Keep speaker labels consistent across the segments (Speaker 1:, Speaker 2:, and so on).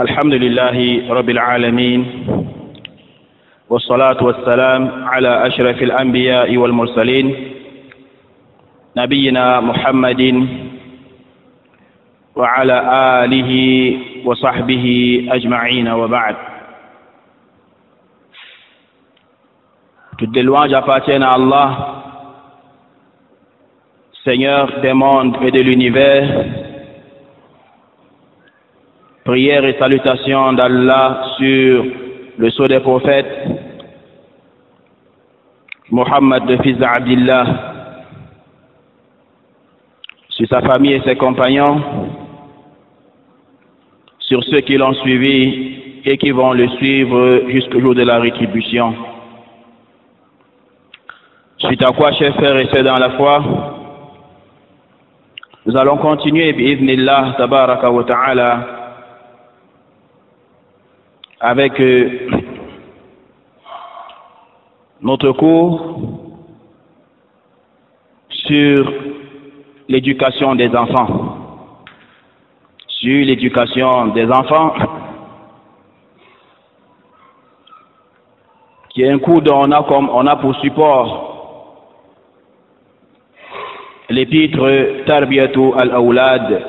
Speaker 1: الحمد لله رب العالمين والصلاة والسلام على أشرف الأنبياء والمرسلين نبينا محمد وعلى آله وصحبه أجمعين وبعد. Toutes les louanges appartiennent à Allah, Seigneur des mondes et de l'univers. Prières et salutations d'Allah sur le sceau des prophètes, Mohammed le fils d'Abdillah, sur sa famille et ses compagnons, sur ceux qui l'ont suivi et qui vont le suivre jusqu'au jour de la rétribution. Suite à quoi, chers frères et sœurs dans la foi, nous allons continuer, bi'idhnillah, tabaraka wa ta'ala, avec notre cours sur l'éducation des enfants. Sur l'éducation des enfants, qui est un cours dont on a pour support l'épître Tarbiyatu al-Awlad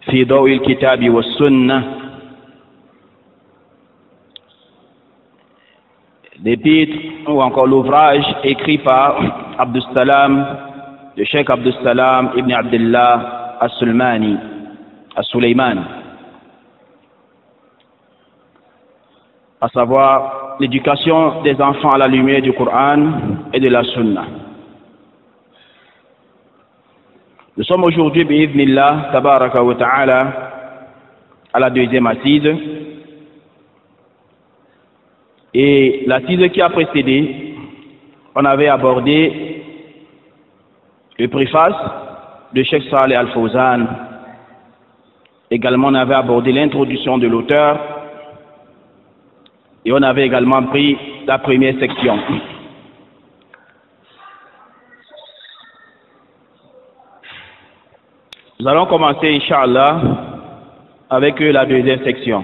Speaker 1: fi Dawi al-Kitabi wa Sunnah, l'épître ou encore l'ouvrage écrit par le Cheikh Abdus Salam ibn Abdullah As-Sulaiman, à savoir l'éducation des enfants à la lumière du Coran et de la Sunna. Nous sommes aujourd'hui, bi'idhnillah, tabaraka wa ta'ala, à la deuxième assise. Et l'assise qui a précédé, on avait abordé le préface de Cheikh Saleh Al-Fawzan. Également, on avait abordé l'introduction de l'auteur. Et on avait également pris la première section. Nous allons commencer, Inch'Allah, avec la deuxième section.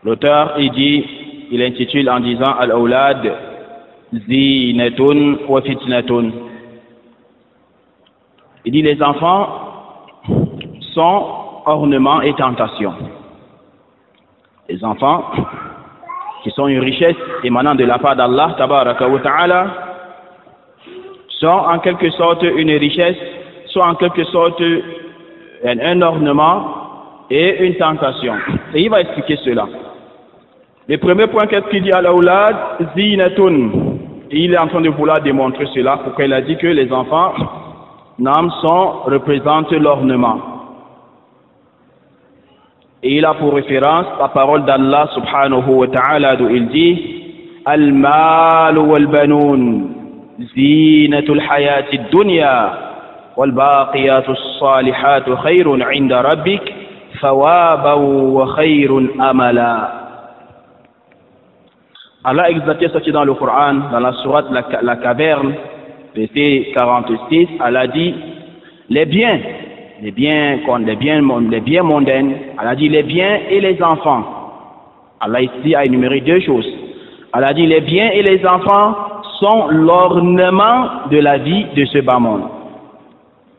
Speaker 1: L'auteur, il intitule en disant Al-Awlad Zinatun wa Fitnatun. Il dit les enfants sont ornements et tentations. Les enfants qui sont une richesse émanant de la part d'Allah tabaraka wa ta'ala sont en quelque sorte une richesse, sont en quelque sorte un ornement et une tentation. Et il va expliquer cela. Le premier point, qu'est-ce qu'il dit à l'Awlad Zinatun? Et il est en train de vouloir démontrer cela, pourquoi il a dit que les enfants représentent l'ornement. Et il a pour référence la parole d'Allah subhanahu wa ta'ala, d'où il dit Al-mal wal-banoun zinatul hayati dunya wal-baqiyatu s-salihatu khayrun 'inda rabbik thawaban wa khayrun amala. Allah a exalté ceci dans le Coran, dans la sourate la caverne, verset 46. Allah dit les biens mondains. Allah dit les biens et les enfants. Allah ici a énuméré deux choses. Allah dit les biens et les enfants sont l'ornement de la vie de ce bas monde.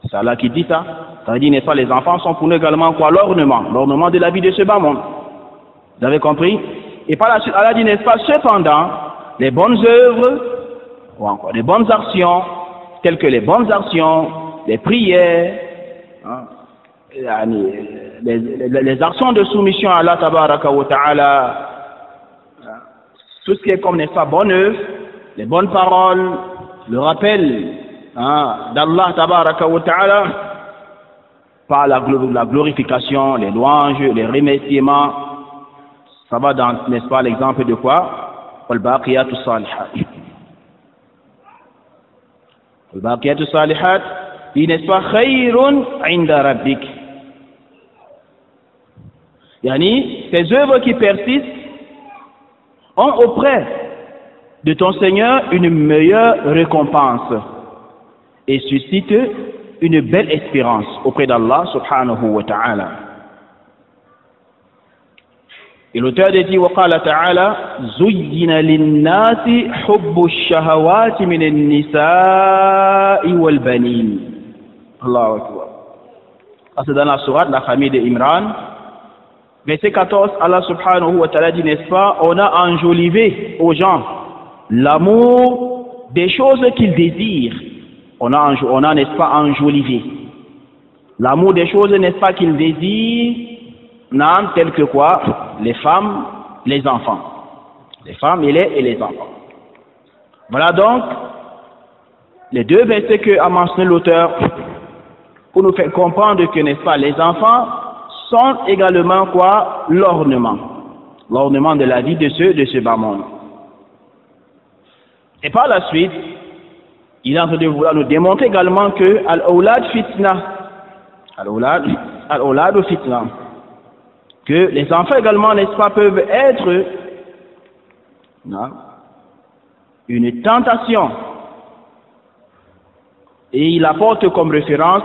Speaker 1: C'est Allah qui dit ça. Ça veut dire, n'est-ce pas, les enfants sont pour nous également quoi? L'ornement de la vie de ce bas monde. Vous avez compris? Et par la suite, Allah dit, n'est-ce pas, cependant, les bonnes œuvres, ou encore les bonnes actions, telles que les bonnes actions, les prières, les actions de soumission à Allah tabaraka wa ta'ala, tout ce qui est comme, n'est-ce pas, bonne œuvre, les bonnes paroles, le rappel d'Allah tabaraka wa ta'ala, par la glorification, les louanges, les remerciements. Ça va dans, n'est-ce pas, l'exemple de quoi? Al-Baqiyatu Salihat. Al-Baqiyatu Salihat, il n'est pas Khayrun 'inda Rabbik. Yani, ces œuvres qui persistent ont auprès de ton Seigneur une meilleure récompense et suscitent une belle espérance auprès d'Allah subhanahu wa ta'ala. Et l'auteur dit وقال تعالى زين للناس حب الشهوات من النساء والبنين. Allahu Akbar. C'est dans la sourate la famille d'Imran. Verset 14, Allah subhanahu wa ta'ala dit, n'est-ce pas, on a enjolivé aux gens l'amour des choses qu'ils désirent. On a n'est-ce pas, enjolivé l'amour des choses, n'est-ce pas, qu'ils désirent, telles que quoi? Les femmes, les enfants. Les femmes et les enfants. Voilà donc les deux versets que a mentionné l'auteur pour nous faire comprendre que, n'est-ce pas, les enfants sont également quoi? L'ornement. L'ornement de la vie de ce bas monde. Et par la suite, il est en train de vouloir nous démontrer également que al-awlad fitna. Al-awlad fitna. Que les enfants également, n'est-ce pas, peuvent être une tentation. Et il apporte comme référence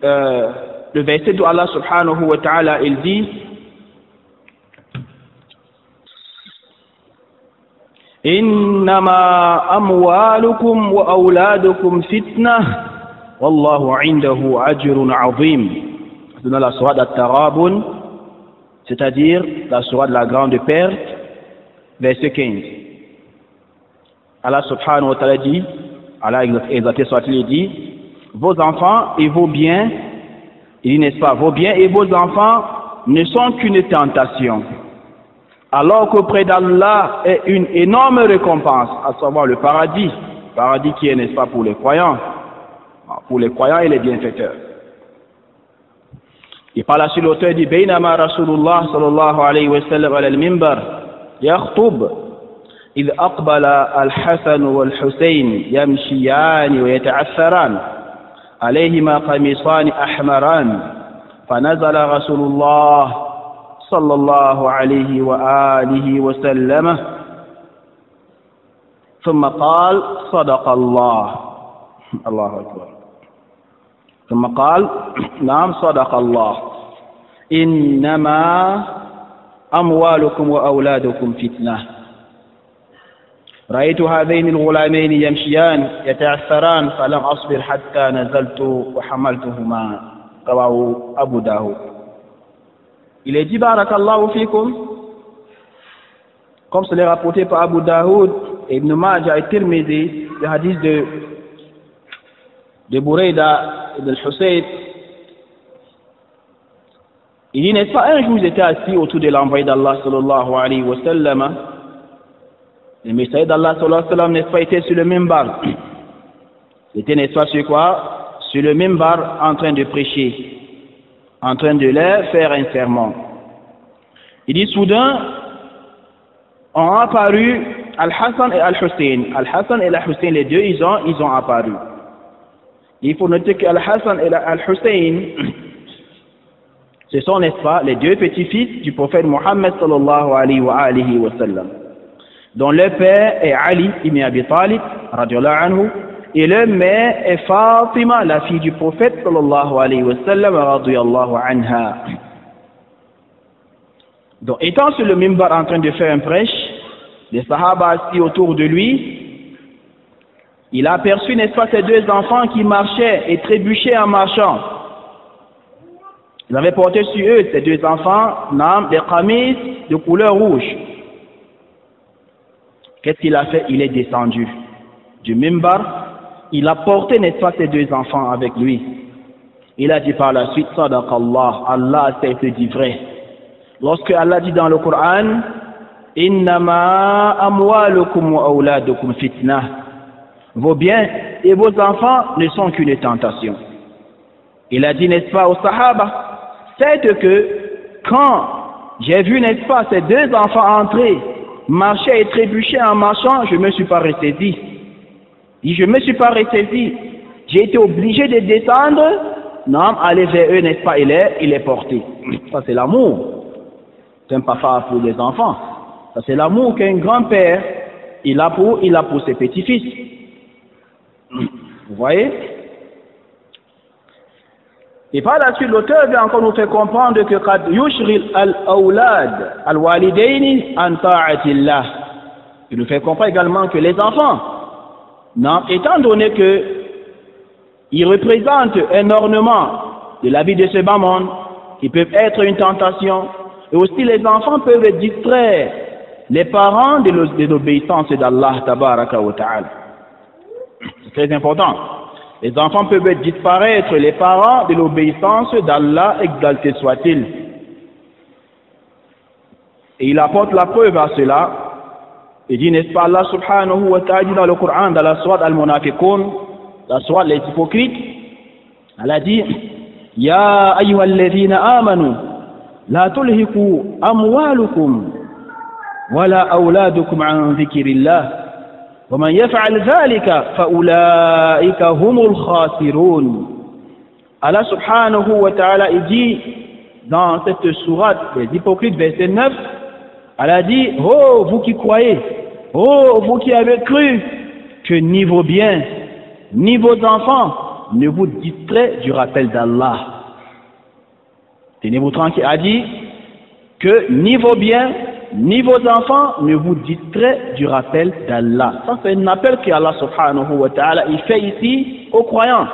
Speaker 1: le verset d'où Allah subhanahu wa ta'ala, il dit Innama amwalukum wa awladukum fitnah wallahu indahu ajrun azim. C'est dans la sourate At-Tarabun, c'est-à-dire la sourate de la grande perte, verset 15. Allah subhanahu wa ta'ala dit, Allah exalté soit-il, dit vos enfants et vos biens, il dit, n'est-ce pas, vos biens et vos enfants ne sont qu'une tentation, alors qu'auprès d'Allah est une énorme récompense, à savoir le paradis qui est, n'est-ce pas, pour les croyants et les bienfaiteurs. Et par la suite l'auteur dit Baynama Rasulullah sallallahu alayhi wa sallam ala al-minbar yakhutub إذ أقبل الحسن والحسين يمشيان ويتعثران عليهما قميصان أحمران فنزل رسول الله صلى الله عليه وآله وسلم ثم قال صدق الله. الله أكبر. ثم قال نعم صدق الله إنما أموالكم وأولادكم فتنة رأيت هذين الغلامين يمشيان يتعثران فلم أصبر حتى نزلت وحملتهما. رواه أبو داود. Il est dit barakallahu fikum, comme cela est rapporté par Abu Daoud et Ibn Majah et Tirmidhi, le hadith de Bourayda et de Hussein. Il dit, n'est-ce pas, un jour j'étais assis autour de l'envoyé d'Allah sallallahu alayhi wa sallam. Le messager d'Allah sallallahu alayhi wa sallam, n'est-ce pas, était sur le minbar. C'était, n'est-ce pas, sur quoi? Sur le minbar, en train de prêcher, en train de leur faire un sermon. Il dit, soudain, ont apparu Al-Hassan et Al-Hussein. Al-Hassan et Al-Hussein, les deux, ils ont apparu. Il faut noter que Al-Hassan et Al-Hussein, ce sont, n'est-ce pas, les deux petits-fils du prophète Mohammed sallallahu alayhi wa sallam, dont leur père est Ali ibn Abi Talib, radiyallahu anhu, et leur mère est Fatima, la fille du prophète sallallahu alayhi wa sallam, radiyallahu anha. Donc, étant sur le minbar en train de faire un prêche, les sahaba assis autour de lui, il a aperçu, n'est-ce pas, ces deux enfants qui marchaient et trébuchaient en marchant. Ils avaient porté sur eux, ces deux enfants, des qamis de couleur rouge. Qu'est-ce qu'il a fait? Il est descendu du minbar. Il a porté, n'est-ce pas, ces deux enfants avec lui. Il a dit par la suite, Sadaqallah, Allah s'est dit vrai. Lorsque Allah dit dans le Coran, Innama amwalukum wa awladukum fitnah. Vos biens et vos enfants ne sont qu'une tentation. Il a dit, n'est-ce pas, aux Sahaba, c'est que quand j'ai vu, n'est-ce pas, ces deux enfants entrer, marcher et trébucher en marchant, je ne me suis pas ressaisi. Je ne me suis pas ressaisi. J'ai été obligé de descendre, aller vers eux, n'est-ce pas, il est porté. Ça, c'est l'amour qu'un papa a pour les enfants. Ça, c'est l'amour qu'un grand-père, il a pour ses petits-fils. Vous voyez? Et par la suite, l'auteur vient encore nous faire comprendre que قد يشغل الأولاد الوالدين عن طاعة الله. Il nous fait comprendre également que les enfants, non, étant donné que ils représentent un ornement de la vie de ce bas monde, ils peuvent être une tentation, et aussi les enfants peuvent distraire les parents de l'obéissance d'Allah tabaraka wa ta'ala. C'est très important. Les enfants peuvent disparaître les parents de l'obéissance d'Allah, exalté soit-il. Et il apporte la preuve à cela. Il dit, n'est-ce pas, Allah subhanahu wa ta'ala dans le Coran, dans la sourate Al-Munafiqun, la sourate les hypocrites, elle a dit, Ya ayyuhalladhina amanu, la tulhiku amwalukum, wala awladukum an dhikrillah. ومن يفعل ذلك فأولئك هم الخاسرون. Allah subhanahu wa ta'ala dit dans cette sourate des hypocrites verset 9, elle a dit, oh vous qui croyez, oh vous qui avez cru, que ni vos biens ni vos enfants ne vous distraient du rappel d'Allah. Tenez-vous tranquille. Elle a dit que ni vos biens ni vos enfants ne vous distraient du rappel d'Allah. Ça, c'est un appel qu'Allah subhanahu wa ta'ala il fait ici aux croyants.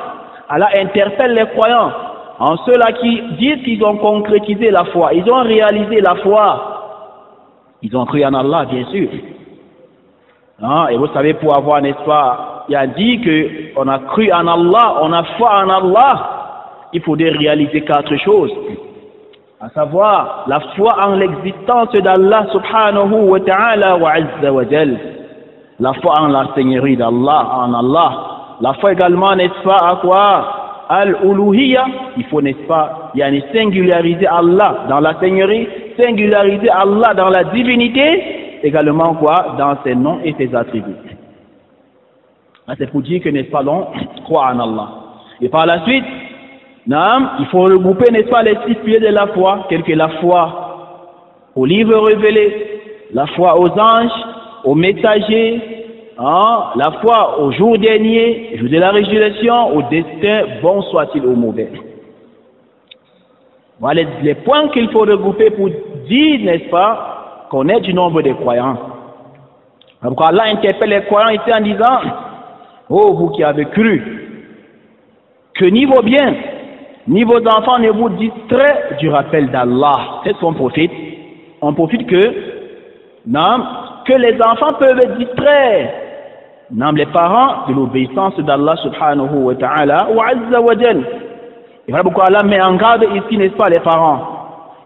Speaker 1: Allah interpelle les croyants en ceux-là qui disent qu'ils ont concrétisé la foi, ils ont réalisé la foi, ils ont cru en Allah, bien sûr. Hein? Et vous savez, pour avoir, n'est-ce pas, il a dit qu'on a cru en Allah, on a foi en Allah, il faudrait réaliser 4 choses. À savoir la foi en l'existence d'Allah subhanahu wa ta'ala wa azza wa jal, la foi en la seigneurie d'Allah, en Allah, la foi également, n'est-ce pas, à quoi? Al-uluhiyya, il faut, n'est-ce pas, singulariser Allah dans la seigneurie, singulariser Allah dans la divinité, également quoi? Dans ses noms et ses attributs. C'est pour dire que, n'est-ce pas, l'on croit en Allah. Et par la suite, il faut regrouper, n'est-ce pas, les 6 piliers de la foi, tels que la foi aux livres révélés, la foi aux anges, aux messagers, la foi au jour dernier, jour de la résurrection, au destin, bon soit-il ou mauvais. Voilà les points qu'il faut regrouper pour dire, n'est-ce pas, qu'on est du nombre des croyants. Donc Allah interpelle les croyants ici en disant, oh vous qui avez cru, que ni vos biens ni vos enfants ne vous distraient du rappel d'Allah. C'est son profite. On profite que les enfants peuvent distraire les parents de l'obéissance d'Allah subhanahu wa ta'ala wa azza wa jal. Et voilà pourquoi Allah met en garde ici, n'est-ce pas, les parents.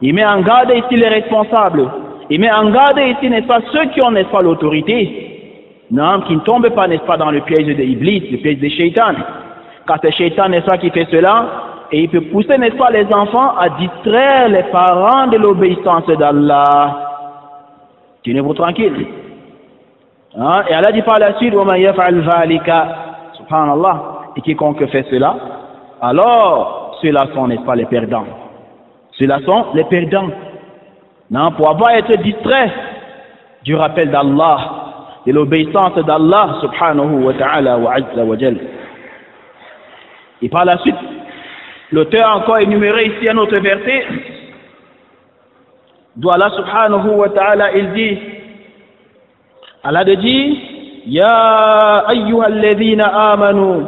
Speaker 1: Il met en garde ici les responsables. Il met en garde ici, n'est-ce pas, ceux qui ont, n'est-ce pas, l'autorité. Qui ne tombent pas, n'est-ce pas, dans le piège de Iblis, le piège de Shaitan. Car c'est Shaitan, n'est-ce pas, qui fait cela. Et il peut pousser, n'est-ce pas, les enfants à distraire les parents de l'obéissance d'Allah. Tenez-vous tranquille. Et Allah dit par la suite, وَمَنْ يَفْعَلْ ذَلِكَ, subhanallah, et quiconque fait cela, alors ceux-là sont, n'est-ce pas, les perdants. Ceux-là sont les perdants. Pour avoir été distrait du rappel d'Allah, de l'obéissance d'Allah, subhanahu wa ta'ala wa azza wa jal. Et par la suite, l'auteur a encore énuméré ici un autre verset d'où Allah subhanahu wa ta'ala il dit, Allah dit, Ya ayyuhalladhina amanu,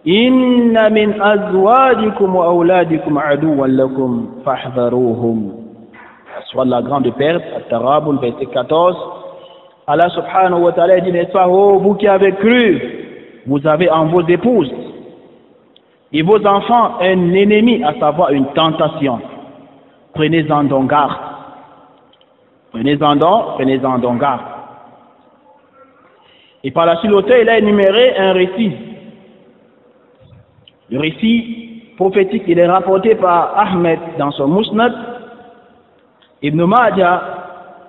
Speaker 1: inna min azwajikum wa awladikum aduwwan lakum fahdharuhum. Soit la grande perte, At-Tarabun, verset 14. Allah subhanahu wa ta'ala dit, n'est-ce pas, oh vous qui avez cru, vous avez en vos épouses et vos enfants un ennemi, à savoir une tentation. Prenez-en donc garde. Prenez-en donc garde. Et par la suite, l'auteur, il a énuméré un récit. Le récit prophétique, il est rapporté par Ahmed dans son Musnad, Ibn Majah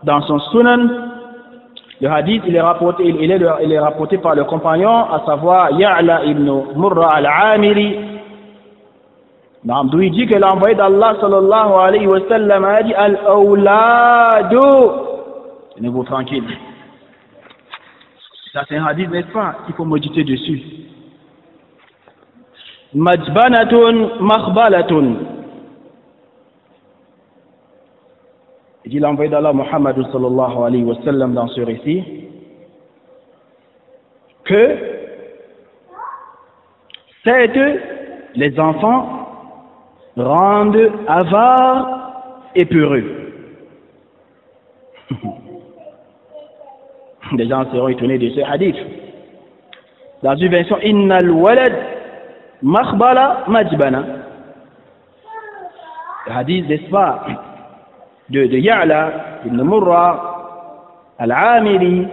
Speaker 1: dans son Sunan. Le hadith, il est rapporté par le compagnon, à savoir Ya'la ibn Murra al-Amiri, d'où il dit que l'envoyé d'Allah sallallahu alayhi wa sallam a dit Al-Awladu. Tenez-vous tranquille. Ça c'est un hadith, n'est-ce pas, qu'il faut méditer dessus. majbanatun makhbalatun. Il dit l'envoyé d'Allah Muhammad sallallahu alayhi wa sallam dans ce récit que certes les enfants rendent avares et peureux. Les gens seront étonnés de ce hadith. Dans une version, innal walad makhbala majbana. Le hadith, n'est-ce pas, de Ya'la ibn Murra al-Amiri.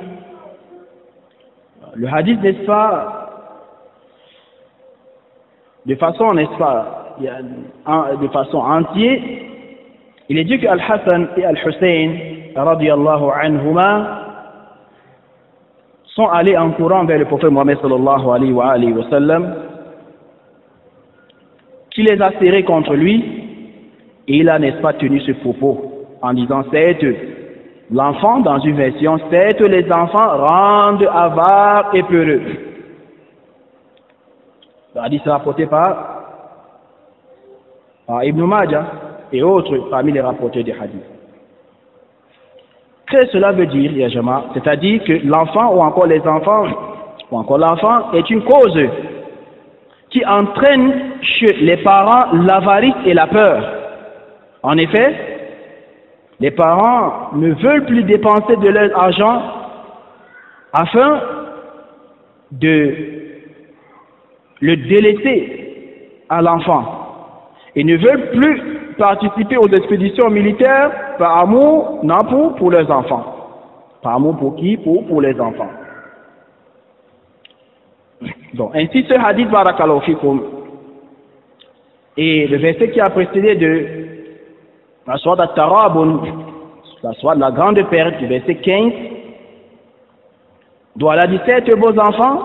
Speaker 1: Le hadith, n'est-ce pas, de façon, n'est-ce pas, de façon entière, il est dit que Al-Hassan et Al-Hussein, radiyallahu anhuma, sont allés en courant vers le prophète Mohammed sallallahu alayhi wa sallam, qui les a serrés contre lui, et il a, n'est-ce pas, tenu ce propos en disant, certes, l'enfant, dans une version, certes, les enfants rendent avares et peureux. Le hadith est rapporté par Ibn Majah et autres parmi les rapporteurs des hadiths. Qu'est-ce que cela veut dire, ya Jama? C'est-à-dire que l'enfant ou encore les enfants, ou encore l'enfant est une cause qui entraîne chez les parents l'avarice et la peur. En effet, les parents ne veulent plus dépenser de leur argent afin de le délaisser à l'enfant. Ils ne veulent plus participer aux expéditions militaires par amour, non pour leurs enfants. Par amour pour qui? Pour les enfants. Donc, ainsi ce hadith, barakallahu fikum, et le verset qui a précédé de la sourate At-Tarabun, la sourate de la grande perte, du verset 15, doit la dire, certes vos enfants,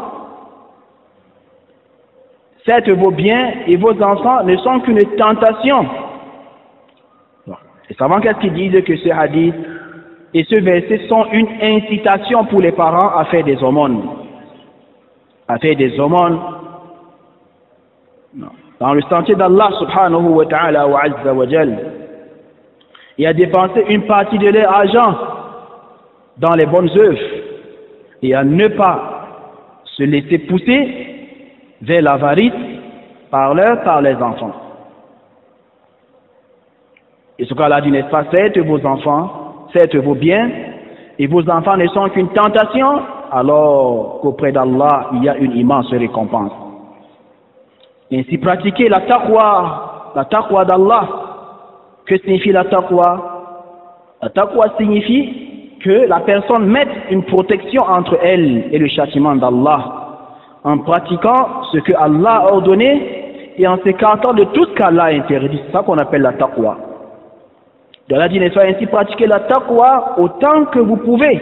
Speaker 1: certes vos biens et vos enfants ne sont qu'une tentation. Les savants, qu'est-ce qu'ils disent? Que ce hadith et ce verset sont une incitation pour les parents à faire des aumônes. À faire des aumônes dans le sentier d'Allah subhanahu wa ta'ala wa azza wa jal, et à dépenser une partie de leur argent dans les bonnes œuvres et à ne pas se laisser pousser vers l'avarice par les enfants. Et ce qu'Allah dit, n'est-ce pas, certes vos enfants, certes vos biens, et vos enfants ne sont qu'une tentation, alors qu'auprès d'Allah, il y a une immense récompense. Ainsi, pratiquer la taqwa d'Allah. Que signifie la taqwa? La taqwa signifie que la personne mette une protection entre elle et le châtiment d'Allah, en pratiquant ce que Allah a ordonné et en s'écartant de tout ce qu'Allah a interdit. C'est ça qu'on appelle la taqwa. Allah dit, n'est-ce pas, ainsi pratiquez la taqwa autant que vous pouvez.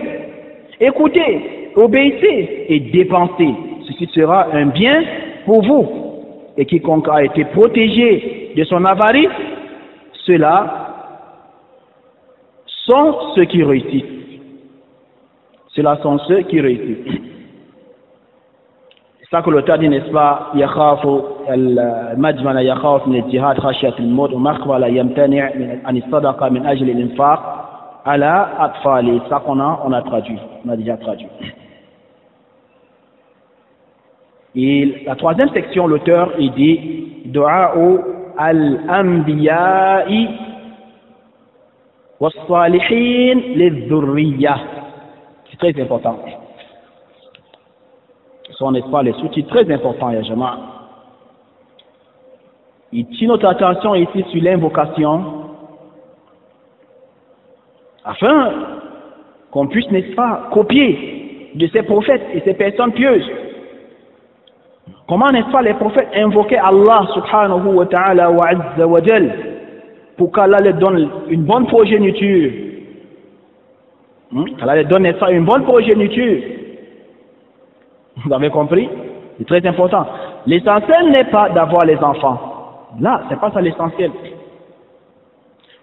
Speaker 1: Écoutez, obéissez et dépensez. Ceci sera un bien pour vous. Et quiconque a été protégé de son avarice, ceux-là sont ceux qui réussissent. Ceux-là sont ceux qui réussissent. C'est ça que l'auteur dit, n'est-ce pas, يخاف المجمل يخاف من الجهاد خشية الموت ومخبل يمتنع عن الصدقة من أجل الإنفاق على أطفاله. C'est ça qu'on a traduit, on a déjà traduit. Et la troisième section, l'auteur, il dit Du'a'u al-anbiya'i was-salihin lidh-dhurriyyah. C'est très important. Ce sont, n'est-ce pas, les sous-titres très importants, ya Jama'. Il tient notre attention ici sur l'invocation afin qu'on puisse, n'est-ce pas, copier de ces prophètes et ces personnes pieuses. Comment, n'est-ce pas, les prophètes invoquaient Allah subhanahu wa ta'ala wa azza wa jal pour qu'Allah leur donne une bonne progéniture. Qu'Allah leur donne, n'est-ce pas, une bonne progéniture. Vous avez compris? C'est très important. L'essentiel n'est pas d'avoir les enfants. Là, c'est pas ça l'essentiel.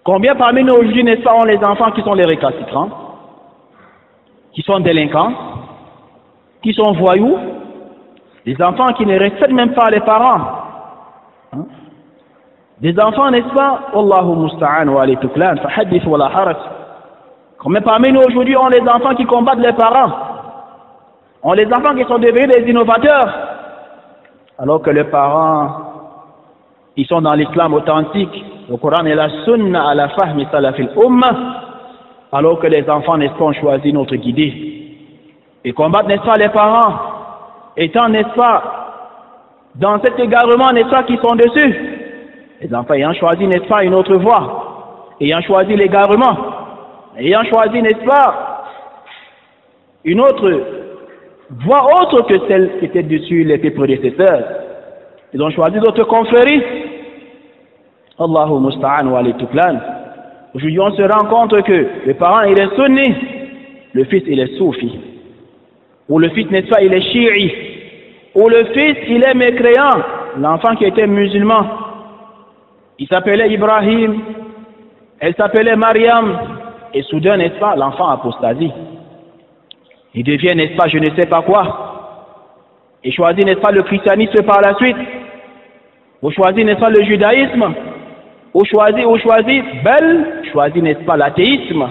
Speaker 1: Combien parmi nous aujourd'hui, n'est-ce pas, ont les enfants qui sont les récalcitrants, qui sont délinquants, qui sont voyous, les enfants qui ne respectent même pas les parents, Hein? Des enfants, n'est-ce pas? Wallahu musta'an wa alayhi tuklan, fahadith wa la haraj. Combien parmi nous aujourd'hui ont les enfants qui combattent les parents? On les enfants qui sont devenus des innovateurs, alors que les parents, ils sont dans l'islam authentique, le Coran et la sunna à la fahmi salafil ummah, alors que les enfants, n'est-ce pas, ont choisi notre guidée. Ils combattent, n'est-ce pas, les parents, étant, n'est-ce pas, dans cet égarement, n'est-ce pas, qui sont dessus. Les enfants ayant choisi, n'est-ce pas, une autre voie, ayant choisi l'égarement, ayant choisi, n'est-ce pas, une autre voie autre que celle qui était dessus les prédécesseurs. Ils ont choisi d'autres confréries. Allahu musta'an wa alayhi tuklan. Aujourd'hui, on se rend compte que le parent, il est sunni, le fils, il est soufi. Ou le fils, n'est-ce pas, il est chi'i. Ou le fils, il est mécréant. L'enfant qui était musulman, il s'appelait Ibrahim, elle s'appelait Mariam, et soudain, n'est-ce pas, l'enfant apostasie. Il devient, n'est-ce pas, je ne sais pas quoi. Il choisit, n'est-ce pas, le christianisme par la suite. Ou choisit, n'est-ce pas, le judaïsme. Ou choisit, n'est-ce pas, l'athéisme.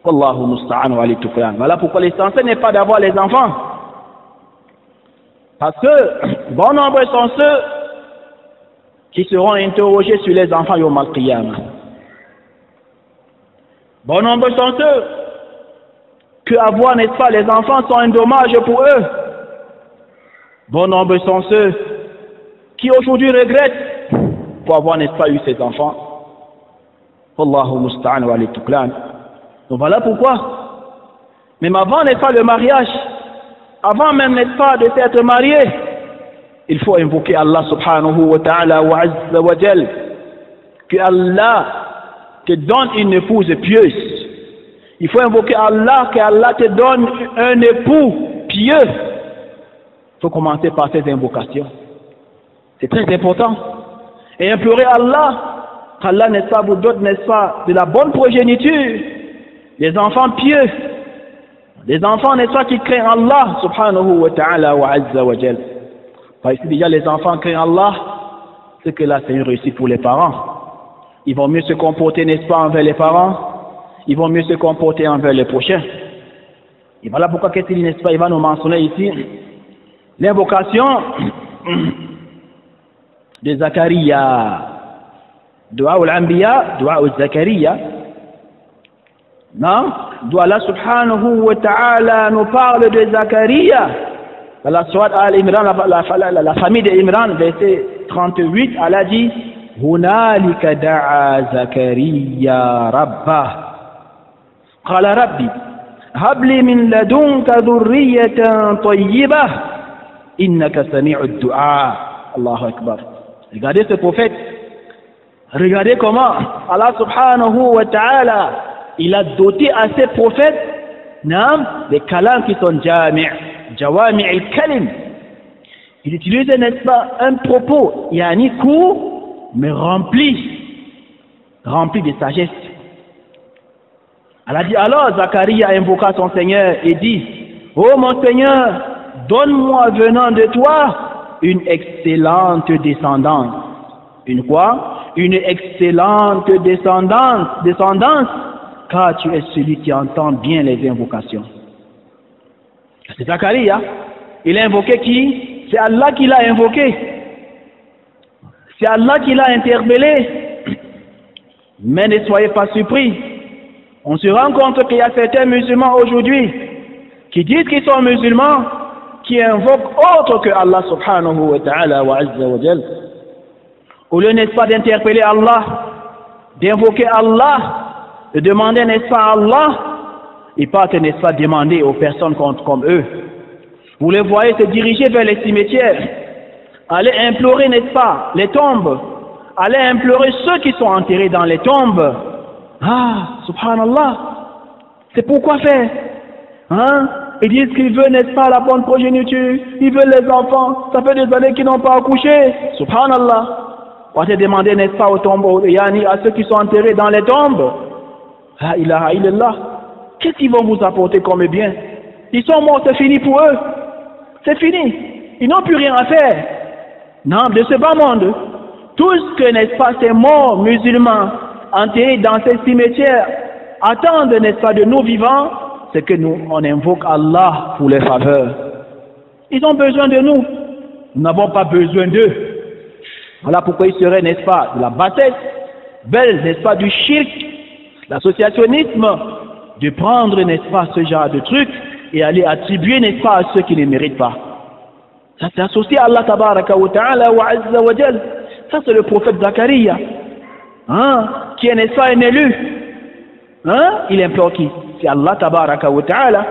Speaker 1: Wallahu musta'an wa alayhi tuklan. Voilà pourquoi l'essentiel n'est pas d'avoir les enfants. Parce que bon nombre sont ceux qui seront interrogés sur les enfants yawm al-qiyamah. Bon nombre sont ceux que avoir, n'est-ce pas, les enfants sont un dommage pour eux. Bon nombre sont ceux qui aujourd'hui regrettent pour avoir, n'est-ce pas, eu ces enfants. Wallahu musta'an wa alayhi tuklan. Donc voilà pourquoi, même avant, n'est-ce pas, le mariage, avant même, n'est-ce pas, de s'être marié, il faut invoquer Allah subhanahu wa ta'ala wa azza wa jal, que Allah te donne une épouse pieuse. Il faut invoquer Allah, que Allah te donne un époux pieux. Il faut commencer par ces invocations. C'est très important. Et implorer Allah, qu'Allah, n'est-ce pas, vous donne, n'est-ce pas, de la bonne progéniture, des enfants pieux, des enfants, n'est-ce pas, qui craignent Allah, subhanahu wa ta'ala wa azza wa jal. Parce que déjà les enfants craignent Allah, c'est que là c'est une réussite pour les parents. Ils vont mieux se comporter, n'est-ce pas, envers les parents, ils vont mieux se comporter envers les prochains. Et voilà pourquoi, qu'est-ce qu'il dit, n'est-ce pas, il va nous mentionner ici l'invocation de Zakaria, Dua al-Anbiya, Dua al-Zakaria. Non, d'où Allah subhanahu wa ta'ala nous parle de Zakaria. Dans la sourate Al-Imran, la famille d'Imran, verset 38, Allah dit Hunalika da'a Zakaria Rabbah. Qala Rabbi, habli min ladunka dhurriyatan tayyibah, innaka sami'ud du'a. Allahu Akbar. Regardez ce prophète. Regardez comment Allah subhanahu wa ta'ala, il a doté à ces prophètes des kalams qui sont jawami' al-kalim. Il utilise, n'est-ce pas, un propos, yani court, mais rempli de sagesse. Elle a dit alors, Zacharie a invoqué son Seigneur et dit, oh mon Seigneur, donne-moi venant de toi une excellente descendance. Une quoi? Une excellente descendance, car tu es celui qui entend bien les invocations. C'est Zacharie, hein? Il a invoqué qui? C'est Allah qui l'a invoqué. C'est Allah qui l'a interpellé. Mais ne soyez pas surpris. On se rend compte qu'il y a certains musulmans aujourd'hui qui disent qu'ils sont musulmans, qui invoquent autre que Allah subhanahu wa ta'ala wa azza wa jal. Au lieu, n'est-ce pas, d'interpeller Allah, d'invoquer Allah, de demander, n'est-ce pas, à Allah, ils partent, n'est-ce pas, demander aux personnes comme eux. Vous les voyez se diriger vers les cimetières, aller implorer, n'est-ce pas, les tombes, aller implorer ceux qui sont enterrés dans les tombes. Ah, subhanallah, c'est pourquoi faire? Hein? Ils disent qu'ils veulent, n'est-ce pas, la bonne progéniture, ils veulent les enfants, ça fait des années qu'ils n'ont pas accouché. Subhanallah. On va te demander, n'est-ce pas, aux tombeaux, yani à ceux qui sont enterrés dans les tombes. La ilaha illallah. Qu'est-ce qu'ils vont vous apporter comme bien? Ils sont morts, c'est fini pour eux. C'est fini. Ils n'ont plus rien à faire. Non, de ce bas monde. Tout ce que, n'est-ce pas, ces morts musulmans enterrés dans ces cimetières attendent, n'est-ce pas, de nous vivants, c'est que nous, on invoque Allah pour les faveurs. Ils ont besoin de nous. Nous n'avons pas besoin d'eux. Voilà pourquoi il serait, n'est-ce pas, de la bassesse, belle, n'est-ce pas, du shirk, l'associationnisme, de prendre, n'est-ce pas, ce genre de trucs et aller attribuer, n'est-ce pas, à ceux qui ne méritent pas. Ça c'est associé à Allah tabaraka wa ta'ala wa azza wa jal. Ça c'est le prophète Zacharia, qui est, n'est-ce pas, un élu. Il implore qui? C'est Allah tabaraka wa ta'ala.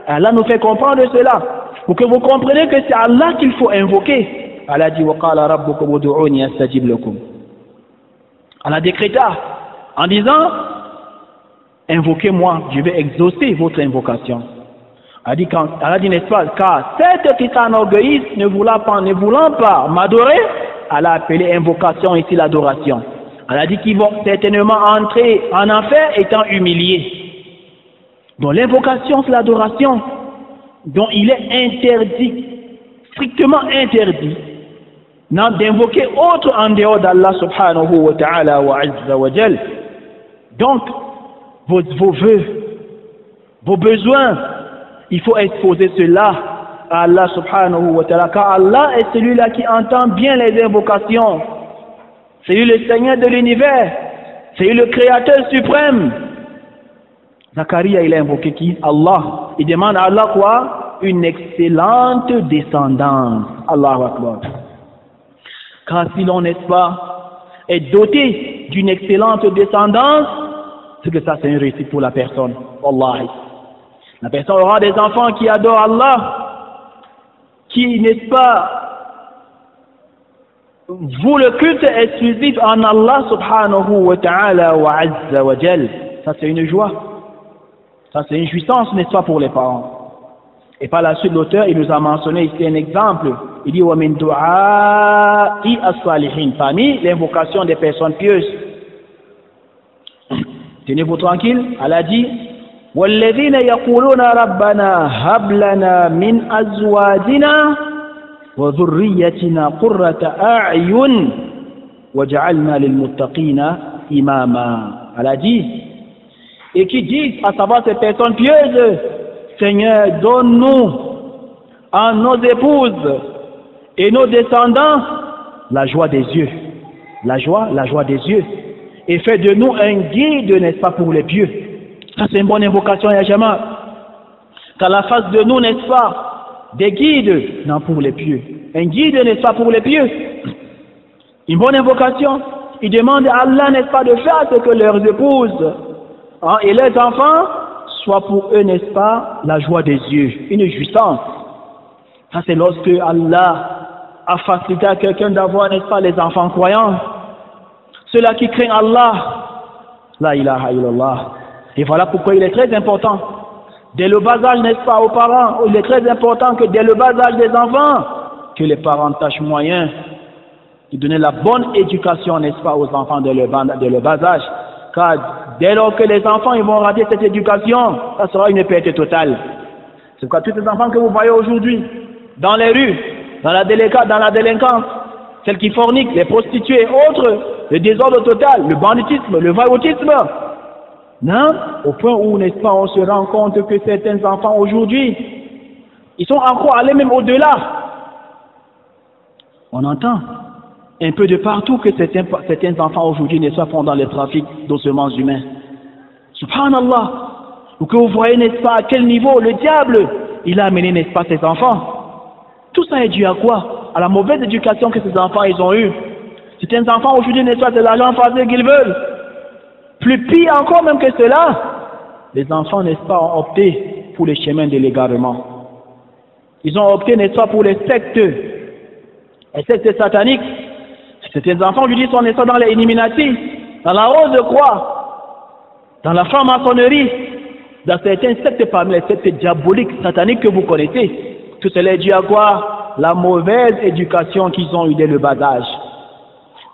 Speaker 1: Allah nous fait comprendre cela, pour que vous compreniez que c'est Allah qu'il faut invoquer. Allah dit وَقَالَ رَبُّكُمْ وَدُعُونِي أَسْتَجِبْ لَكُمْ. Allah décréta en disant invoquez-moi, je vais exaucer votre invocation. Allah dit n'est-ce pas, car ceux qui s'enorgueillissent ne voulant pas m'adorer, Allah a appelé invocation ici l'adoration. Allah dit qu'ils vont certainement entrer en enfer étant humiliés. Donc l'invocation c'est l'adoration dont il est interdit, strictement interdit, d'invoquer autre en dehors d'Allah subhanahu wa ta'ala wa azza wa jal. Donc, vos vœux, vos besoins, il faut exposer cela à Allah subhanahu wa ta'ala, car Allah est celui-là qui entend bien les invocations. C'est lui le Seigneur de l'univers, c'est lui le Créateur suprême. Zacharia, il a invoqué qui? Allah. Il demande à Allah quoi? Une excellente descendance. Allahu Akbar. Car si l'on, n'est-ce pas, est doté d'une excellente descendance, c'est que ça c'est une réussite pour la personne. Wallahi. La personne aura des enfants qui adorent Allah, qui, n'est-ce pas, vouent le culte exclusif en Allah subhanahu wa ta'ala wa azza wa jal. Ça c'est une joie. Ça c'est une jouissance, n'est-ce pas, pour les parents. Et par la suite, l'auteur, il nous a mentionné ici un exemple. Il dit, وَمِن دُعَاءِ الصَّالِحِينَ, parmi l'invocation des personnes pieuses. Tenez-vous tranquille, Allah dit, وَالَّذِينَ يَقُولُونَ رَبَّنَا هَبْ لَنَا مِنْ أَزْوَاجِنَا وَذُرِّيَّتِنَا قُرَّةَ أَعْيُنٍ وَجَعَلْنَا لِلْمُتَّقِينَ إِمَامًا. Allah dit, et qui disent, à savoir ces personnes pieuses, Seigneur, donne-nous à nos épouses et nos descendants la joie des yeux. La joie des yeux. Et fais de nous un guide, n'est-ce pas, pour les pieux. Ça c'est une bonne invocation, Yajama. Qu'à la face de nous, n'est-ce pas, des guides, non, pour les pieux. Un guide, n'est-ce pas, pour les pieux. Une bonne invocation. Ils demandent à Allah, n'est-ce pas, de faire ce que leurs épouses et leurs enfants soit pour eux, n'est-ce pas, la joie des yeux, une jouissance. Ça c'est lorsque Allah a facilité à quelqu'un d'avoir, n'est-ce pas, les enfants croyants. Ceux-là qui craignent Allah, la ilaha illallah. Et voilà pourquoi il est très important, dès le bas âge, n'est-ce pas, aux parents, il est très important que dès le bas âge des enfants, que les parents tâchent moyen de donner la bonne éducation, n'est-ce pas, aux enfants de le bas âge. Car dès lors que les enfants ils vont rater cette éducation, ça sera une perte totale. C'est pourquoi tous les enfants que vous voyez aujourd'hui, dans les rues, dans la délinquance, celles qui forniquent, les prostituées et autres, le désordre total, le banditisme, le voyoutisme, non, au point où, n'est-ce pas, on se rend compte que certains enfants aujourd'hui, ils sont encore allés même au-delà. On entend un peu de partout que certains enfants aujourd'hui, n'est-ce pas, font dans le trafic d'ossements humains. Subhanallah. Ou que vous voyez, n'est-ce pas, à quel niveau le diable, il a amené, n'est-ce pas, ses enfants. Tout ça est dû à quoi? À la mauvaise éducation que ces enfants, ils ont eue. Certains enfants aujourd'hui, n'est-ce pas, c'est l'argent facile qu'ils veulent. Plus pire encore même que cela, les enfants, n'est-ce pas, ont opté pour les chemins de l'égarement. Ils ont opté, n'est-ce pas, pour les sectes sataniques. Certains enfants, aujourd'hui, sont, n'est-ce pas, dans les Illuminati, dans la rose de croix, dans la franc-maçonnerie, dans certains sectes parmi les sectes diaboliques, sataniques que vous connaissez. Tout cela est dû à quoi? La mauvaise éducation qu'ils ont eue dès le bas âge.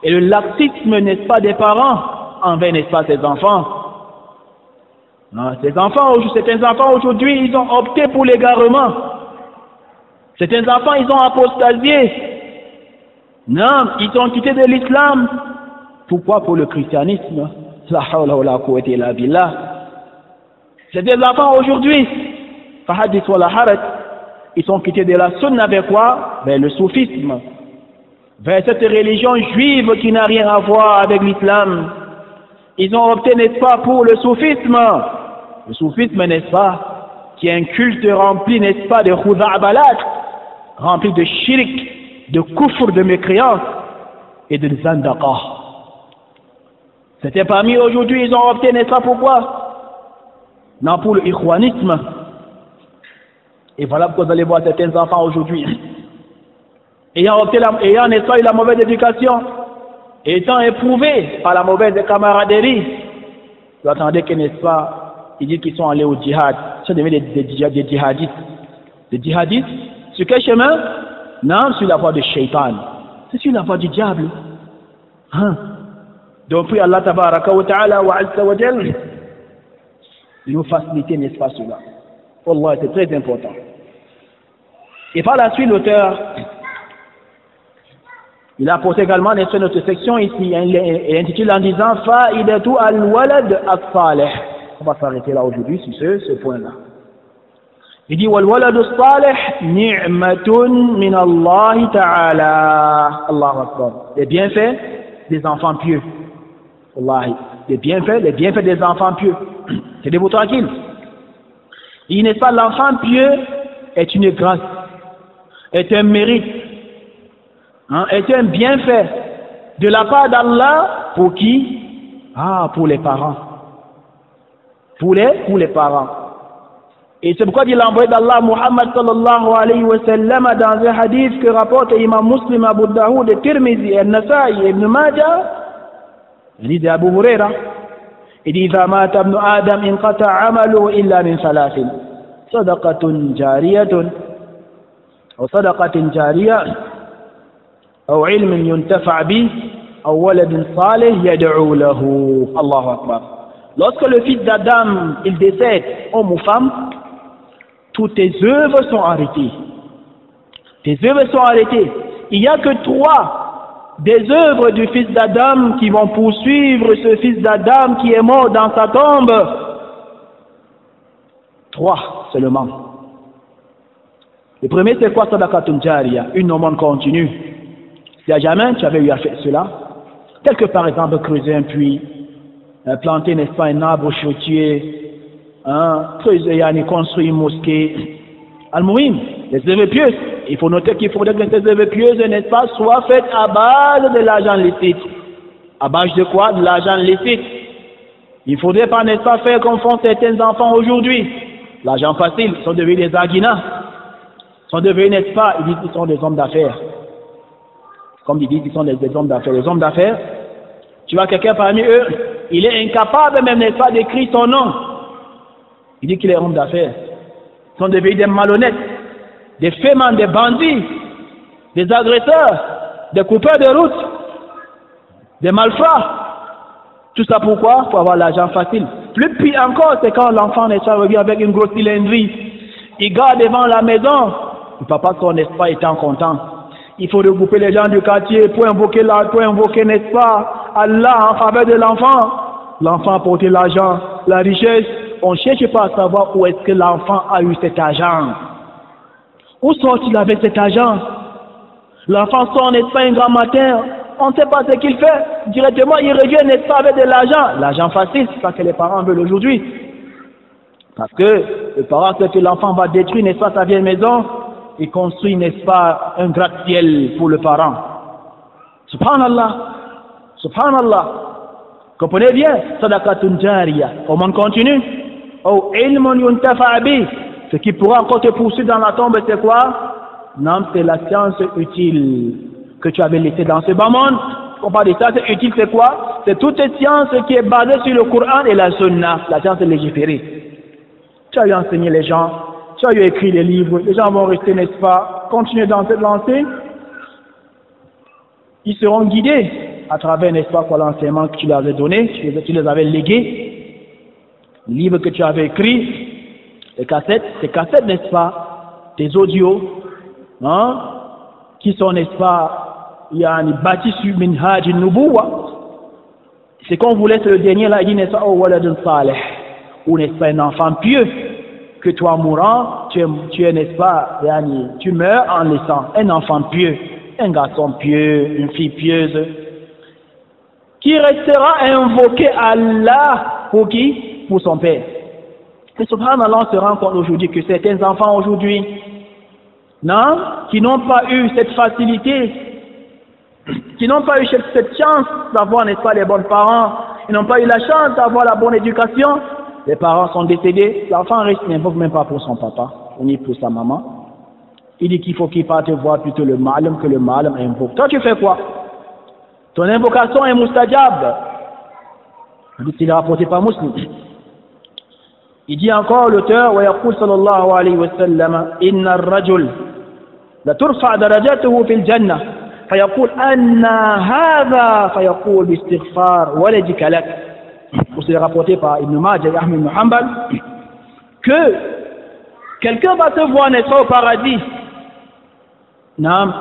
Speaker 1: Et le laxisme, n'est-ce pas, des parents envers, n'est-ce pas, ces enfants. Non, certains enfants aujourd'hui, ils ont opté pour l'égarement. Certains enfants, ils ont apostasié. Non, ils ont quitté de l'islam. Pourquoi? Pour le christianisme. La hawla wa la quwwata illa billah. C'est des enfants aujourd'hui. Fahadith wa la haraj. Ils sont quittés de la sunna vers quoi? Vers le soufisme. Vers cette religion juive qui n'a rien à voir avec l'islam. Ils ont opté, n'est-ce pas, pour le soufisme. Le soufisme, n'est-ce pas, qui est un culte rempli, n'est-ce pas, de khuza'balat, rempli de shirk, de kufr, de mécréance et de zandaqa. C'était parmi aujourd'hui, ils ont opté, n'est-ce pas, pourquoi? Non, pour le ikhwanisme. Et voilà pourquoi vous allez voir certains enfants aujourd'hui, ayant opté, n'est-ce pas, eu la mauvaise éducation, étant éprouvés par la mauvaise camaraderie, vous attendez que, n'est-ce pas, ils disent qu'ils sont allés au djihad, ils sont devenus des djihadistes. Des djihadistes, sur quel chemin? Non, sur la voie de Shaitan. C'est sur la voie du diable. Hein? Donc, puis Allah tabaraka wa ta'ala wa azza wa jal, de nous faciliter, n'est-ce pas, cela. Wallah, c'est très important. Et par la suite, l'auteur, il a posé également notre section ici, et intitule en disant Fa'idatu al-walad as-salih. On va s'arrêter là aujourd'hui sur ce point-là. Il dit Wal-walad as-salih ni'matun min Allah ta'ala. Allahu Akbar. Les bienfaits des enfants pieux. Wallahi. Les bienfaits des enfants pieux. C'est vous tranquille. Il n'est pas l'enfant pieux est une grâce, est un mérite, hein, est un bienfait de la part d'Allah pour qui? Ah, pour les parents. Pour les parents. Et c'est pourquoi dit l'envoyé d'Allah Muhammad sallallahu alayhi wa sallam dans un hadith que rapporte Imam Muslim, Abu Daoud, Tirmidhi, Al-Nasa'i, Ibn Majah, il dit d'Abu Huraira, il dit إذا مات ابن آدم انقطع عمله إلا من ثلاث صدقة جارية أو صدقة جارية أو علم ينتفع به أو ولد صالح يدعو له. Allahu Akbar. Lorsque le fils d'Adam il décède, homme ou femme, toutes tes œuvres sont arrêtées. Tes œuvres sont arrêtées. Il n'y a que 3 des œuvres du fils d'Adam qui vont poursuivre ce fils d'Adam qui est mort dans sa tombe. 3 seulement. Le premier c'est quoi? Sadaqatun jariya, une aumône continue. Si à jamais tu avais eu à faire cela, tel que par exemple creuser un puits, planter, n'est-ce pas, un arbre fruitier, creuser, construire une mosquée. Al-Mouhim, les œuvres pieuses. Il faut noter qu'il faudrait que ces œuvres pieuses, n'est-ce pas, soient faites à base de l'argent licite. À base de quoi? De l'argent licite. Il ne faudrait pas, n'est-ce pas, faire comme font certains enfants aujourd'hui. L'argent facile, ils sont devenus des aguinas. Ils sont devenus, n'est-ce pas, ils disent qu'ils sont des hommes d'affaires. Comme ils disent qu'ils sont des hommes d'affaires. Les hommes d'affaires, tu vois quelqu'un parmi eux, il est incapable même, n'est-ce pas, d'écrire son nom. Il dit qu'il est homme d'affaires. Ils sont devenus des malhonnêtes, des fémins, des bandits, des agresseurs, des coupeurs de route, des malfrats. Tout ça pourquoi? Pour avoir l'argent facile. Plus pire encore, c'est quand l'enfant n'est pas revenu avec une grosse cylindrie. Il garde devant la maison. Le papa, son espoir étant content. Il faut regrouper les gens du quartier pour invoquer, n'est-ce pas, Allah en faveur de l'enfant. L'enfant a porté l'argent, la richesse. On ne cherche pas à savoir où est-ce que l'enfant a eu cet argent. Où sort-il avec cet argent? L'enfant sort, n'est-ce pas, un grand matin, on ne sait pas ce qu'il fait. Directement, il revient, n'est-ce pas, avec de l'argent. L'argent facile, c'est ça que les parents veulent aujourd'hui. Parce que le parent sait que l'enfant va détruire, n'est-ce pas, sa vieille maison. Il construit, n'est-ce pas, un gratte-ciel pour le parent. Subhanallah. Subhanallah. Comprenez bien, sadaqatun jariya. Au monde continue. Oh, ilmun yuntafa bi. Ce qui pourra encore te poursuivre dans la tombe, c'est quoi? Non, c'est la science utile que tu avais laissée dans ce bas monde. On parle de ça, c'est utile, c'est quoi? C'est toute cette science qui est basée sur le Coran et la Sunna, la science légiférée. Tu as eu enseigné les gens, tu as eu écrit les livres, les gens vont rester, n'est-ce pas, continuer dans cette lancée. Ils seront guidés à travers, n'est-ce pas, quoi, l'enseignement que tu leur avais donné, tu les avais légués, les livres que tu avais écrits, les cassettes, n'est-ce pas, tes audios, hein, qui sont, n'est-ce pas,
Speaker 2: bâti sur Minhaj al-Nubuwa. C'est qu'on vous laisse le dernier là, il dit, n'est-ce pas, oh, waladun salih, ou n'est-ce pas un enfant pieux, que toi mourant, tu es n'est-ce pas, tu meurs en laissant un enfant pieux, un garçon pieux, une fille pieuse, qui restera invoquer Allah pour qui? Pour son père. Et subhanallah, on se rend compte aujourd'hui que certains enfants aujourd'hui, non, qui n'ont pas eu cette facilité, qui n'ont pas eu cette chance d'avoir, n'est-ce pas, les bons parents, ils n'ont pas eu la chance d'avoir la bonne éducation, les parents sont décédés, l'enfant reste, n'invoque même pas pour son papa, ni pour sa maman. Il dit qu'il faut qu'il parte voir plutôt le malum que le malum invoque. Toi, tu fais quoi? Ton invocation est mustajab. Il est rapporté par Muslim. Il dit encore l'auteur, ويقول صلى الله عليه وسلم إن الرجل لترفع درجاته في الجنة فيقول أن هذا فيقول باستغفار ولدك لك. C'est rapporté par Ibn Majah et Ahmed ibn Hanbal que quelqu'un va se voir, n'est-ce pas, au paradis, non,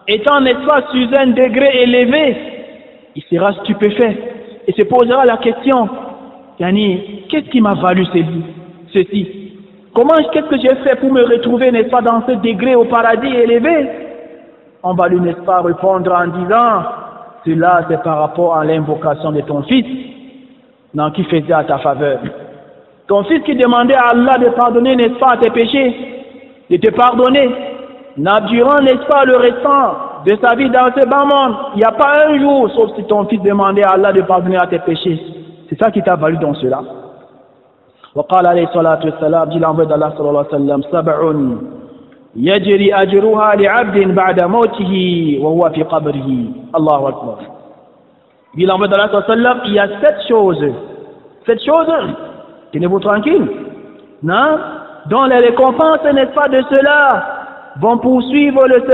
Speaker 2: étant, n'est-ce pas, sur un degré élevé, il sera stupéfait et se posera la question, qu'est-ce qui m'a valu ceci? Qu'est-ce que j'ai fait pour me retrouver, n'est-ce pas, dans ce degré au paradis élevé? On va lui, n'est-ce pas, répondre en disant, cela c'est par rapport à l'invocation de ton fils, non, qui faisait à ta faveur. Ton fils qui demandait à Allah de pardonner, n'est-ce pas, à tes péchés, de te pardonner, durant, n'est-ce pas, le restant de sa vie dans ce bas monde, il n'y a pas un jour, sauf si ton fils demandait à Allah de pardonner à tes péchés. C'est ça qui t'a valu dans cela. وقال عليه الصلاة والسلام, dit l'envoyé d'Allah sallallahu alayhi wa sallam, سبع يجري أجرها لعبد بعد موته وهو في قبره. الله أكبر. Dit l'envoyé d'Allah sallallahu alayhi wa sallam, il y a 7 choses, tenez-vous tranquille, non, dont les récompenses, n'est-ce pas, de cela vont poursuivre le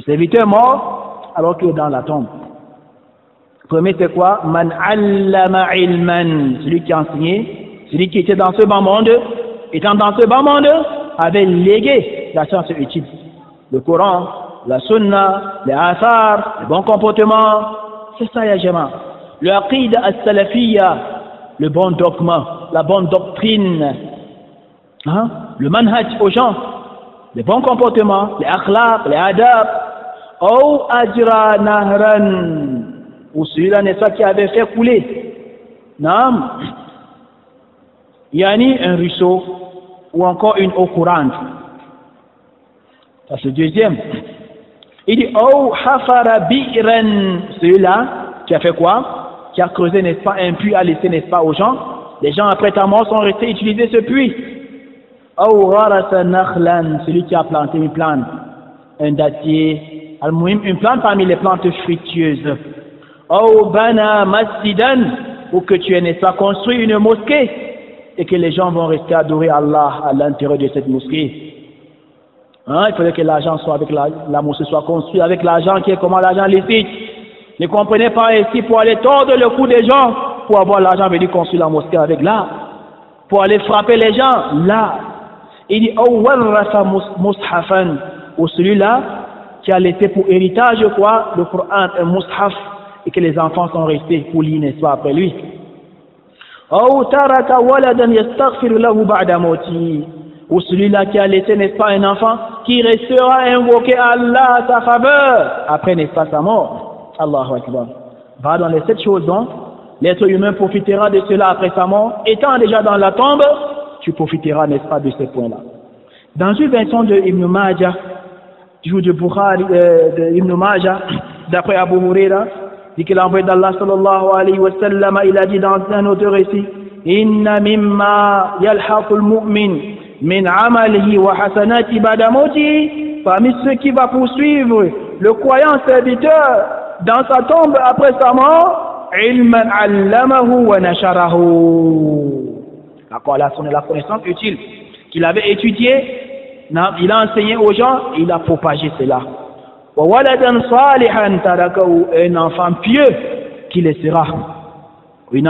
Speaker 2: serviteur mort alors qu'il est dans la tombe. Le premier, c'est quoi? Man allama ilman, celui qui a enseigné, celui qui était dans ce bas monde, étant dans ce bas monde, avait légué la science utile. Le Coran, la Sunna, les Athar, le bon comportement, c'est ça, ya jama. Le aqid as-salafiyya, le bon dogme, la bonne doctrine, hein? Le manhaj aux gens, les bons comportements, les akhlaq, les adab, ou ajra nahran, ou celui-là, n'est-ce pas, qui avait fait couler, non, yani un ruisseau, ou encore une eau courante. Ça c'est le deuxième. Il dit, oh, hafara bi'ran, celui-là, qui a fait quoi? Qui a creusé, n'est-ce pas, un puits à laisser, n'est-ce pas, aux gens. Les gens, après ta mort, sont restés utiliser ce puits. Oh, gharasa nakhlan, celui qui a planté une plante, un dattier, une plante parmi les plantes fructueuses. Oh, bana masjidan, ou que tu aies, n'est-ce pas, construit une mosquée, et que les gens vont rester adorer Allah à l'intérieur de cette mosquée. Hein, il faudrait que l'argent soit avec la mosquée soit construite avec l'argent qui est comment l'argent licite. Ne comprenez pas ici pour aller tordre le cou des gens, pour avoir l'argent, veut dire construire la mosquée avec là, pour aller frapper les gens là. Il dit, oh, warrasa mushafan, ou celui-là qui a laissé pour héritage quoi, le Coran, un mushaf, et que les enfants sont restés pour lire, n'est-ce pas, après lui. Oh, taraka waladan yastaghfir lahu ba'da mawti, ou celui-là qui a laissé, n'est-ce pas, un enfant qui restera invoquer Allah à sa faveur après, n'est-ce pas, sa mort. Allahu Akbar. Va dans les 7 choses dont l'être humain profitera de cela après sa mort. Étant déjà dans la tombe, tu profiteras, n'est-ce pas, de ces points-là. Dans une version de Ibn Majah, du jour de Bukhari, de Ibn Majah, d'après Abu Huraira, dit que l'envoyé d'Allah sallallahu alayhi wa sallam, il a dit dans un autre récit, Inna mimma yalhaqul mu'min min amalihi wa hasanati ba'da mawti, parmi ceux qui va poursuivre le croyant serviteur dans sa tombe après sa mort, ilman allamahu wa nasharahu, la connaissance utile qu'il avait étudiée, il a enseigné aux gens, il a propagé cela. Wa waladan salihan tarakahu, un enfant pieux qui laissera, un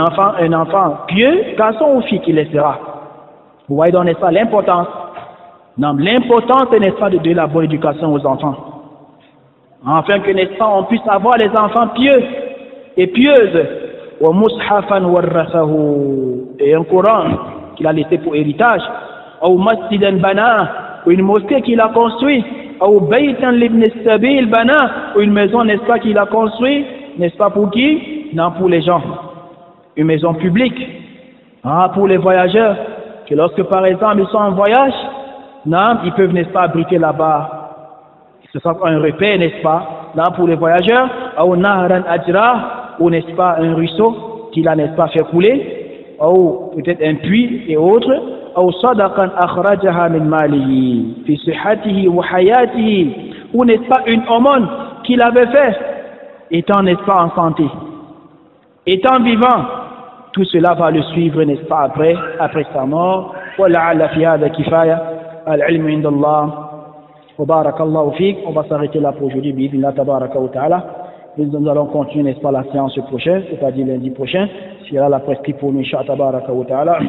Speaker 2: enfant pieux, garçon ou fille qui laissera. Vous voyez donc, n'est-ce pas, l'importance, n'est-ce pas, de la bonne éducation aux enfants. afin que, n'est-ce pas, on puisse avoir les enfants pieux et pieuses. Wa mushafan warrathahu, et un Coran qu'il a laissé pour héritage. Ou masjidan bana, ou une mosquée qu'il a construit. Ou baytan libn sabil bana, ou une maison, n'est-ce pas, qu'il a construit, n'est-ce pas, pour qui? Non, pour les gens. Une maison publique. Pour les voyageurs, que lorsque par exemple ils sont en voyage, non, ils peuvent, n'est-ce pas, abriter là-bas. Ce sera un repère, n'est-ce pas, non, pour les voyageurs. Ou nahran ajra, ou n'est-ce pas, un ruisseau qu'il a, n'est-ce pas, fait couler, ou peut-être un puits et autres. Ou sadaqan akhrajaha min malihi fi sihhatihi wa hayatihi, ou n'est-ce pas, une aumône qu'il avait fait étant, n'est-ce pas, en santé, étant vivant. Tout cela va le suivre, n'est-ce pas, après sa mort. Wala'alla fi hadha kifaya, al-ilmu inda Allah, wa barakallahu fik. On va s'arrêter là pour aujourd'hui, bi'idhnillah tabaraka wa ta'ala. Nous allons continuer, n'est-ce pas, la séance prochaine, c'est-à-dire lundi prochain, si elle a la prescrite pour nous, inshallah tabaraka wa ta'ala.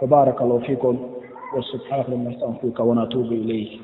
Speaker 2: wa barakallahu fikum, wa subhanahu wa ta'ala, wa natubu ilayhi.